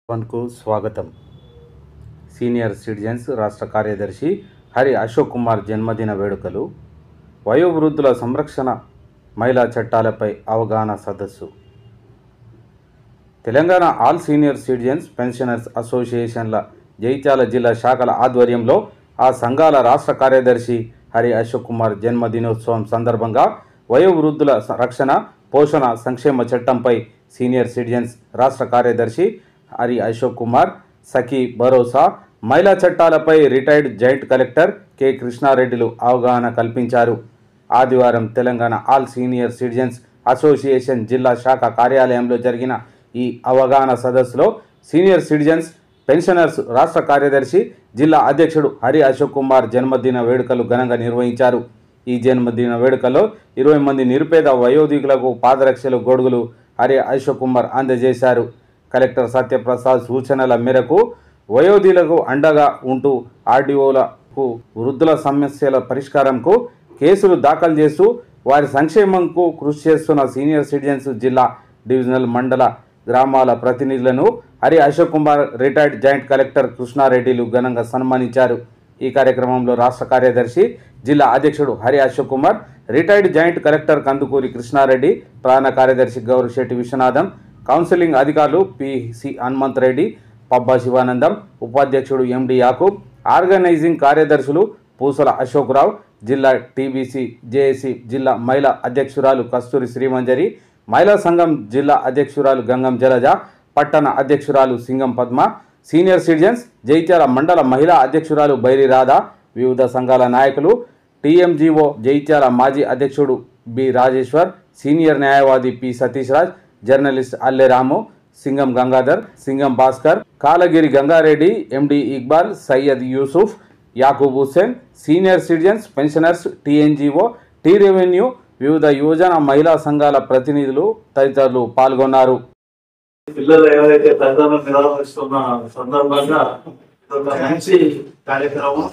వన్కు స్వాగతం. Senior citizens రాష్ట్ర కార్యదర్శి హరి అశోక్ కుమార్ జన్మదిన వేడుకలు. వయోవృద్ధుల సంరక్షణ, మహిళా చట్టాలపై అవగాహన సదస్సు. Telangana all senior citizens pensioners అసోసియేషన్ల జగిత్యాల జిల్లా శాఖల ఆధ్వర్యంలో ఆ సంఘాల రాష్ట్ర కార్యదర్శి హరి అశోక్ కుమార్ జన్మదినోత్సవం సందర్భంగా వయోవృద్ధుల రక్షణ, పోషణ, సంక్షేమ చట్టంపై సీనియర్ సిటిజన్స్ రాష్ట్ర కార్యదర్శి హరి అశోక్ కుమార్, సఖీ భరోసా, మహిళా చట్టాలపై రిటైర్డ్ జాయింట్ కలెక్టర్ కె కృష్ణారెడ్డిలు అవగాహన కల్పించారు. ఆదివారం Telangana all senior citizens association జిల్లా శాఖ కార్యాలయంలో జరిగిన ఈ అవగాహన సదస్సులో సీనియర్ సిటిజన్స్ పెన్షనర్స్ రాష్ట్ర కార్యదర్శి, జిల్లా అధ్యక్షుడు హరి అశోక్ కుమార్ జన్మదిన వేడుకలు ఘనంగా నిర్వహించారు. ఈ జన్మదిన వేడుకలో 20 మంది నిరుపేద వయోధికులకు పాదరక్షలు, గొడుగులు హరి అశోక్ కుమార్ అందజేశారు. కలెక్టర్ సత్యప్రసాద్ సూచనల మేరకు వయోధికులకు అండగా ఉంటూ ఆర్డీఓలకు వృద్ధుల సమస్యల పరిష్కారంకు కేసులు దాఖలు చేస్తూ వారి సంక్షేమంకు కృషి చేస్తున్న సీనియర్ సిటిజన్స్ జిల్లా, డివిజనల్, మండల, గ్రామాల ప్రతినిధులను Hari Ashok Kumar, retired joint collector కృష్ణారెడ్డిలు ఘనంగా సన్మానించారు. ఈ కార్యక్రమంలో రాష్ట్ర కార్యదర్శి, జిల్లా అధ్యక్షుడు Hari Ashok Kumar, retired joint collector Kandukuri Krishna Reddy, ప్రధాన కార్యదర్శి గౌరిశెట్టి విశ్వనాథం, కౌన్సిలింగ్ అధికారులు పిసి హనుమంత్ రెడ్డి, పబ్బా శివానందం, ఉపాధ్యక్షుడు ఎండి యాకూబ్, ఆర్గనైజింగ్ కార్యదర్శులు పూసల అశోక్రావు, జిల్లా టీబీసీ జేఏసీ జిల్లా మహిళా అధ్యక్షురాలు కస్తూరి శ్రీమంజరి, మహిళా సంఘం జిల్లా అధ్యక్షురాలు గంగం జలజ, పట్టణ అధ్యక్షురాలు సింగం పద్మ, సీనియర్ సిటిజన్స్ జగిత్యాల మండల మహిళా అధ్యక్షురాలు బైరి రాధ, వివిధ సంఘాల నాయకులు, టీఎంజీఓ జగిత్యాల మాజీ అధ్యక్షుడు బి రాజేశ్వర్, సీనియర్ న్యాయవాది P Satish Raj, journalist Alle Ramu, Singam Gangadhar, Singam Bhaskar, Kalagiri Ganga Reddy, MD Iqbal, Syed Yusuf, Yakub Hussain, senior citizens pensioners, TNGO, T revenue, వివిధ యువజన మహిళా సంఘాల ప్రతినిధులు తదితరులు పాల్గొన్నారు. పిల్లలు ఏవైతే తల్లిదండ్రులు నిర్వహిస్తున్న సందర్భంగా ఒక మంచి కార్యక్రమం.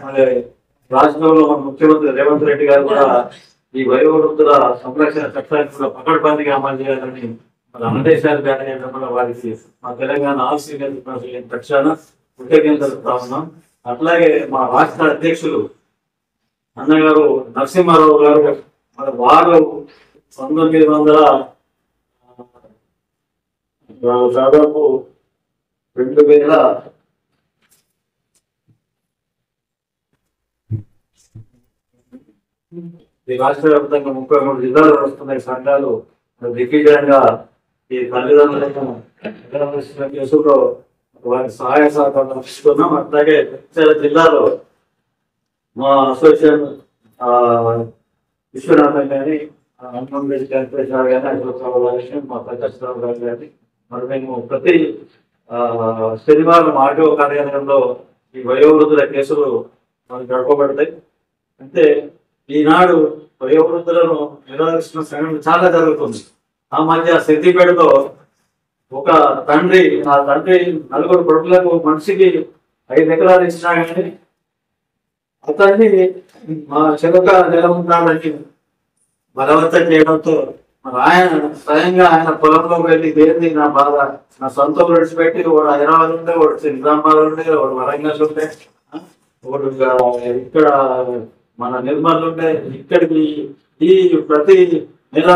మరి రాష్ట్రంలో మన ముఖ్యమంత్రి రేవంత్ రెడ్డి గారు కూడా ఈ వయోవృద్ధుల సంరక్షణ చట్టాన్ని కూడా పకడ్బందీగా అమలు చేయాలని మన ఆదేశాలు జారీ కూడా వారికి మా తెలంగాణ ఆల్ సీనియర్ పక్షాన కృతజ్ఞతలు ఉన్నాం. అట్లాగే మా రాష్ట్ర అధ్యక్షులు అన్నగారు నరసింహారావు గారు, మరి వారు 1900 దాదాపు 2000 ఈ రాష్ట్ర వ్యాప్తంగా 33 జిల్లాలు వస్తున్నాయి సంఘాలు దిగ్విజయంగా ఈ తల్లిదండ్రులను కేసులో వారి సహాయ సహకారం తీసుకున్నాం. అట్లాగే జిల్లాలో మా అసోసియేషన్ విశ్వనాథన్ కానీ, హనుమంత్ కానీ, అశోక్రావు గారి, మా ప్రకాశ్రావు గారు కానీ, మరి మేము ప్రతి శనివారం ఆర్టీఓ కార్యాలయంలో ఈ వయోవృద్ధుల కేసులు మనకు గడపబడతాయి. అంటే ఈనాడు వయోవృద్ధులను నిరోధిస్తున్న సంఘటన చాలా జరుగుతుంది. ఆ మధ్య సిద్దిపేటలో ఒక తండ్రి, ఆ తండ్రి 4 కొడుకులకు మనిషికి 5 ఎకరాలు ఇచ్చినా కానీ అతన్ని మా చెలక నిలబడాలని బలవంతం చేయడంతో మరి ఆయన స్వయంగా ఆయన పొలంలోకి వెళ్ళి దేని నా బాధ, నా సొంత విడిచిపెట్టి వాడు హైదరాబాద్ ఉండే, వాడు నిజామాబాద్ ఉండే, వాడు వరంగల్ ఉండే, వాడు ఇక్కడ మన నిర్మల్ ఉండే, ఇక్కడికి ఈ ప్రతి నెల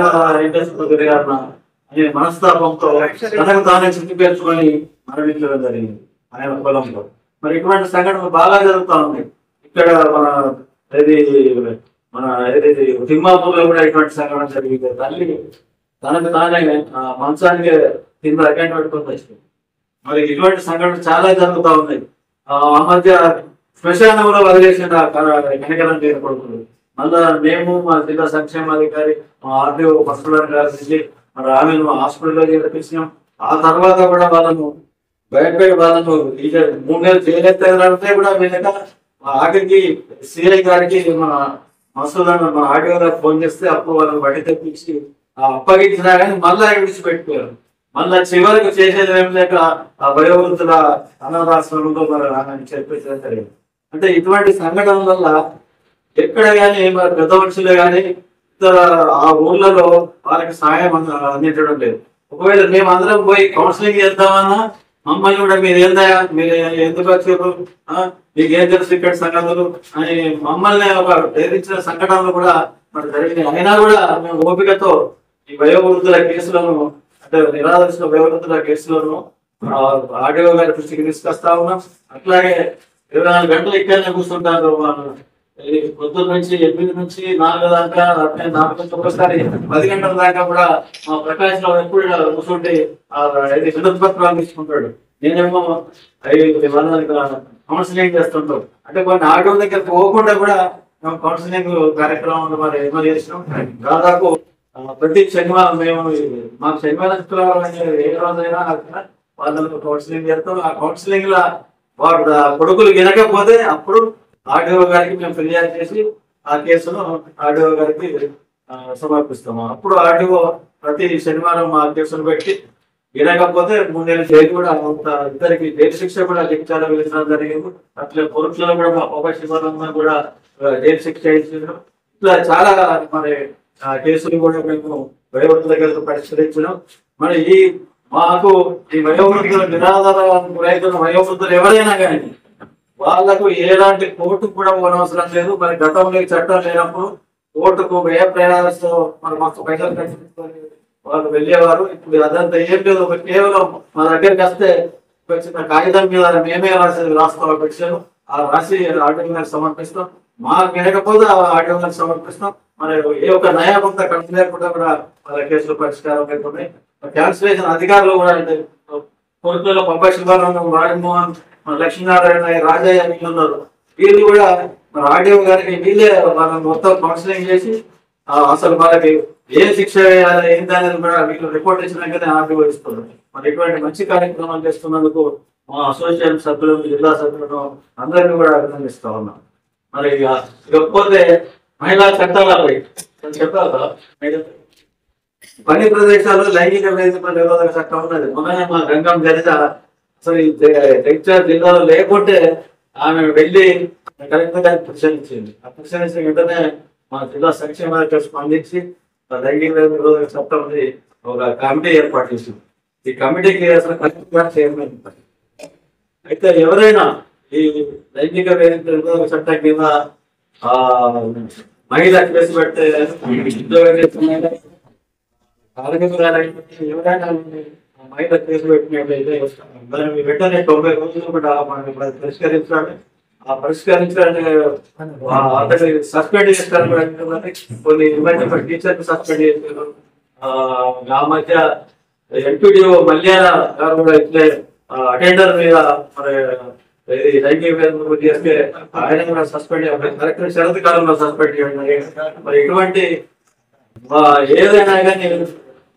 తిరగాలన్న అనే మనస్తాపంతో తనకు తానే చుట్టి పేర్చుకొని మరణించడం జరిగింది ఆయన పొలంలో. మరి ఇటువంటి సంఘటనలు బాగా జరుగుతూ ఉన్నాయి. ఇక్కడ మన తిమ్మాపూర్లో కూడా ఇటువంటి సంఘటన జరిగింది. తల్లి తనకు తానే మంచానికి కింద అకౌంట్ పెట్టుకొని వచ్చింది. మరి ఇటువంటి సంఘటనలు చాలా జరుగుతూ ఉన్నాయి. ఆ మధ్య శ్మశానంలో వదిలేసిన కనకరం తీరపడుతుంది. మళ్ళా మేము మా జిల్లా సంక్షేమాధికారి, మా ఆర్డీఓ పసుపులను కలిసి మరి ఆమెను హాస్పిటల్లో చేర్పించినాం. ఆ తర్వాత కూడా వాళ్ళను బయటపడి వాళ్ళను 3 నెలలు చేయలేకపోతే కూడా వీళ్ళక ఆఖరికి సిఐ గారికి మన మసూద్ మన ఆర్డీఓ గారికి ఫోన్ చేస్తే అప్పుడు వాళ్ళని బయట తెప్పించి అప్పగించినా కానీ మళ్ళా విడిచిపెట్టుకోరు. మళ్ళా చివరికి చేసేది ఏం లేక ఆ వయోవృద్ధుల అనాథాశ్రమంలో మరి చెప్పేసి జరిగింది. అంటే ఇటువంటి సంఘటనల వల్ల ఎక్కడ కానీ పెద్ద మనుషులే కానీ ఇతర ఆ ఊర్లలో వాళ్ళకి సహాయం అందించడం లేదు. ఒకవేళ మేము అందరం పోయి కౌన్సిలింగ్ చేద్దామన్నా మమ్మల్ని కూడా మీరు ఏందా మీరు ఎందుకు వచ్చారు, మీకు ఏం తెలుసు ఇక్కడ సంగతులు అని మమ్మల్ని ఒక ప్రేరించిన సంఘటనలు కూడా మరి జరిగినాయి. అయినా కూడా మేము ఓపికతో ఈ వయోవృద్ధుల కేసులను అంటే నిరాదర్శన వయోవృద్ధుల కేసులను ఆర్డీఓ గారి దృష్టికి తీసుకొస్తా ఉన్నాం. అట్లాగే 24 గంటలు ఇక్కడనే కూర్చుంటారు వాళ్ళు. పొద్దున్న నుంచి 8 నుంచి 4 దాకా, 4 నుంచి ఒకసారి 10 గంటల దాకా కూడా మా ప్రకాశ్ రావు ఎప్పుడు కూర్చుంటే వినతి పత్రాలు తీసుకుంటాడు. నేనేమో కౌన్సిలింగ్ చేస్తుంటాం. అంటే కొన్ని ఆటో దగ్గర పోకుండా కూడా మేము కౌన్సిలింగ్ కార్యక్రమం మరి ఏమో చేసినాం. దాదాపు ప్రతి శనివారం మేము మాకు శనివారం శుక్రవారం ఏ రోజైనా వాళ్ళకు కౌన్సిలింగ్ చేస్తాం. ఆ కౌన్సిలింగ్ లా వాడు కొడుకులు వినకపోతే అప్పుడు ఆర్డీఓ గారికి మేము ఫిర్యాదు చేసి ఆ కేసును ఆర్డీఓ గారికి సమర్పిస్తాము. అప్పుడు ఆర్డీఓ ప్రతి శనివారం ఆ కేసును పెట్టి వినకపోతే 3 నెలల జైలు కూడా ఇద్దరికి జైలు శిక్ష కూడా శిక్షాలు విధించడం జరిగింది. అట్లా పురుషులు కూడా మా పబ్బ శివారంగా కూడా జైలు శిక్ష ఇచ్చినాం. ఇట్లా చాలా మరి కేసులు కూడా మేము వయోవృద్ధుల దగ్గర పరిష్కరించినాం. మరి మాకు ఈ వయోవృద్ధుల నిరాధార రైతుల వయోవృద్ధులు ఎవరైనా కానీ వాళ్ళకు ఎలాంటి కోర్టుకు కూడా పోనవసరం లేదు. మరి గతంలో చట్టం లేనప్పుడు కోర్టుకు వ్యయ ప్రయాసతో మరి మాకు పైసలు కట్టించుకొని వాళ్ళు వెళ్ళేవారు. ఇప్పుడు అదంతా ఏం లేదు. కేవలం మా దగ్గరికి వస్తే చిన్న కాగితం మీద మేమే రాస్తాం పెట్టాను. ఆ రాసి ఆర్డీఓ గారికి సమర్పిస్తాం. మాకు వినకపోతే ఆర్డీఓ గారికి సమర్పిస్తాం. మరి ఏ ఒక్క నయా కొంత ఖర్చు లేకుండా కూడా వాళ్ళ కేసులు పరిష్కారం లేకుండా క్యాన్సిలేషన్ అధికారులు కూడా కోర్టులలో పబ్బ శివానందం, రాజమోహన్, లక్ష్మీనారాయణ, రాజయ్య వీళ్ళు ఉన్నారు. వీళ్ళు కూడా మరి ఆర్డీఓ గారికి వీళ్ళే వాళ్ళని మొత్తం కౌన్సిలింగ్ చేసి అసలు వాళ్ళకి ఏ శిక్ష వేయాలి ఏంటి అనేది కూడా వీళ్ళు రిపోర్ట్ ఇచ్చినాకనే ఆర్డీఓ ఇస్తున్నారు. మరి ఇటువంటి మంచి కార్యక్రమాలు చేస్తున్నందుకు మా అసోసియేషన్ సభ్యులను, జిల్లా సభ్యులను అందరినీ కూడా అభినందిస్తా ఉన్నాం. మరి ఇకపోతే మహిళా చట్టాలపై చెప్పాలి. పని ప్రదేశాల్లో లైంగిక వేధింపుల నిరోధక చట్టం ఉన్నది. మొన్న మా గంగం జరిత అసలు జగిత్యాల జిల్లాలో లేకుంటే ఆమె వెళ్ళి కలెక్టర్ గారికి పరిశీలించింది. ఆ పరిశీలించిన వెంటనే మా జిల్లా సంక్షేమ స్పందించి లైంగిక నిరోధక చట్టం ఒక కమిటీ ఏర్పాటు చేసింది. ఈ కమిటీకి అసలు కలెక్టర్ గారు చైర్మన్. అయితే ఎవరైనా ఈ లైంగిక వేధింపుల నిరోధక చట్టం కింద మహిళ కేసు పెడితే ఉద్యోగం చేస్తున్నా ఎవరైనా మహిళ కేసు పెట్టినట్లయితే వెంటనే 90 రోజులు కూడా మనం పరిష్కరించాలి. ఆ పరిష్కరించడానికి అతని సస్పెండ్ చేస్తారు. కొన్ని టీచర్ని సస్పెండ్ చేస్తారు. ఆ మధ్య ఎంపీడీఓ మల్యాల గారు కూడా ఇట్లే అటెండర్ మీద మరి లైంగిక వేధింపులు చేస్తే ఆయన కూడా సస్పెండ్ కలెక్టర్ శరత్ కాలంలో సస్పెండ్ చేయడం. మరి ఇటువంటి ఏదైనా కానీ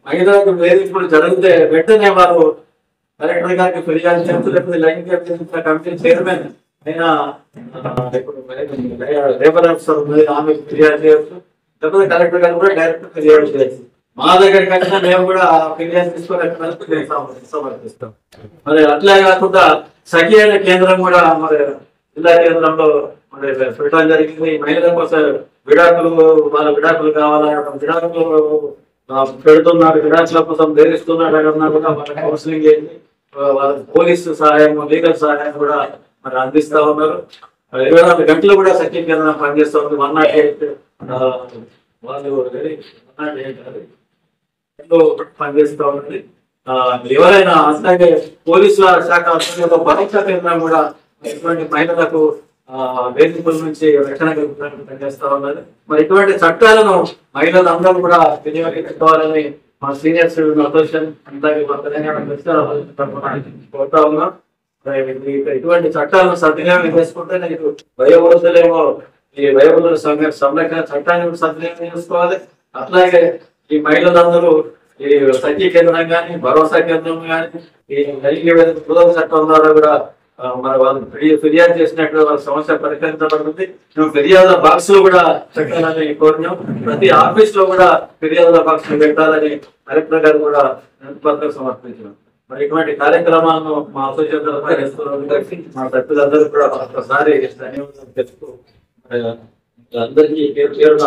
మహిళలకు వేధింపులు జరిగితే వెంటనే వారు కలెక్టర్ గారికి ఫిర్యాదు చేస్తూ లేకపోతే లైంగిక వేధింపుల కమిటీ చైర్మన్ అయినా ఇప్పుడు లేబర్ ఆఫీసర్ ఉన్నది ఆమె ఫిర్యాదు చేయొచ్చు. లేకపోతే కలెక్టర్ గారు కూడా డైరెక్ట్ ఫిర్యాదు చేయొచ్చు. మా దగ్గరికి వచ్చినా మేము కూడా ఫిర్యాదు తీసుకొని సమర్పిస్తాం. మరి అట్లే కాకుండా సఖి అనే కేంద్రం కూడా మరి జిల్లా కేంద్రంలో మరి పెట్టడం జరిగింది. మహిళల కోసం విడాకులు, వాళ్ళ విడాకులు కావాలా, విడాకులు పెడుతున్నారు, విడాకుల కోసం బెదిరిస్తున్నారు అన్నా కూడా వాళ్ళ కౌన్సిలింగ్ చేసి వాళ్ళ పోలీసు సహాయం, లీగల్ సహాయం కూడా మరి అందిస్తా ఉన్నారు. 24 గంటలు కూడా సఖి కేంద్రం పనిచేస్తూ ఉంది. 108 వాళ్ళు 108 పనిచేస్తూ ఉంది. ఎవరైనా అట్లాగే పోలీసుల శాఖ పరీక్షా కేంద్రం కూడా ఇటువంటి మహిళలకు వేధింపుల నుంచి రక్షణ పనిచేస్తా ఉన్నది. మరి ఇటువంటి చట్టాలను మహిళలు అందరూ కూడా వినియోగించుకోవాలని మా సీనియర్స్ అసోసియేషన్ కోరుతా ఉన్నాం. ఇటువంటి చట్టాలను సద్వినియోగం చేసుకుంటే నీకు వయోవృద్ధులేమో ఈ వయోవృద్ధుల సంరక్షణ చట్టాన్ని సద్వినియోగం చేసుకోవాలి. అట్లాగే ఈ మహిళలందరూ ఈ సఖీ కేంద్రం కానీ, భరోసా కేంద్రం కానీ, ఈ లైంగిక వేధింపుల చట్టం ద్వారా కూడా మరి వాళ్ళు ఫిర్యాదు చేసినట్టు వాళ్ళ సమస్య పరిష్కరించబడుతుంది. మేము ఫిర్యాదుల బాక్సులు కూడా పెట్టాలని కోరినాం. ప్రతి ఆఫీస్ లో కూడా ఫిర్యాదుల బాక్సులు పెట్టాలని కలెక్టర్ గారు కూడా పత్రం సమర్పించాం. మరి ఇటువంటి కార్యక్రమాలను మా అసోసియేషన్ మా సభ్యులందరూ కూడా ఒకసారి ధన్యవాదాలు తెలుస్తూ అందరికీ పేరు పేరున